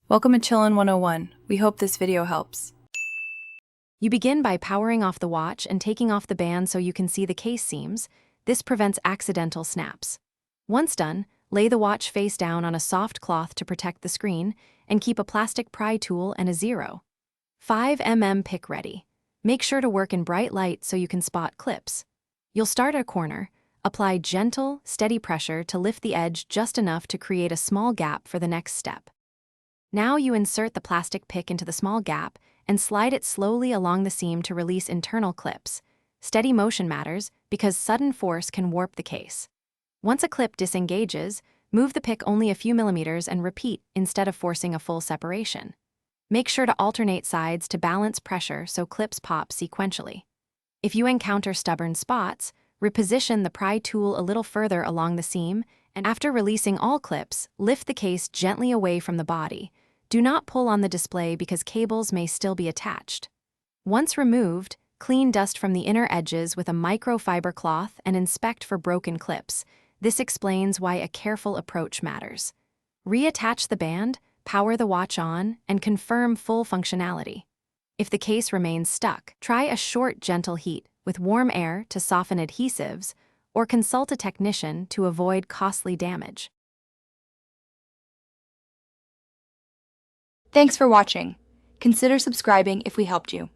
Welcome to Chillin' 101. We hope this video helps. You begin by powering off the watch and taking off the band so you can see the case seams. This prevents accidental snaps. Once done, lay the watch face down on a soft cloth to protect the screen and keep a plastic pry tool and a 0.5 mm pick ready. Make sure to work in bright light so you can spot clips. You'll start at a corner. Apply gentle, steady pressure to lift the edge just enough to create a small gap for the next step. Now you insert the plastic pick into the small gap and slide it slowly along the seam to release internal clips. Steady motion matters because sudden force can warp the case. Once a clip disengages, move the pick only a few millimeters and repeat instead of forcing a full separation. Make sure to alternate sides to balance pressure so clips pop sequentially. If you encounter stubborn spots, reposition the pry tool a little further along the seam, and after releasing all clips, lift the case gently away from the body. Do not pull on the display because cables may still be attached. Once removed, clean dust from the inner edges with a microfiber cloth and inspect for broken clips. This explains why a careful approach matters. Reattach the band, power the watch on, and confirm full functionality. If the case remains stuck, try a short, gentle heat with warm air to soften adhesives, or consult a technician to avoid costly damage. Thanks for watching. Consider subscribing if we helped you.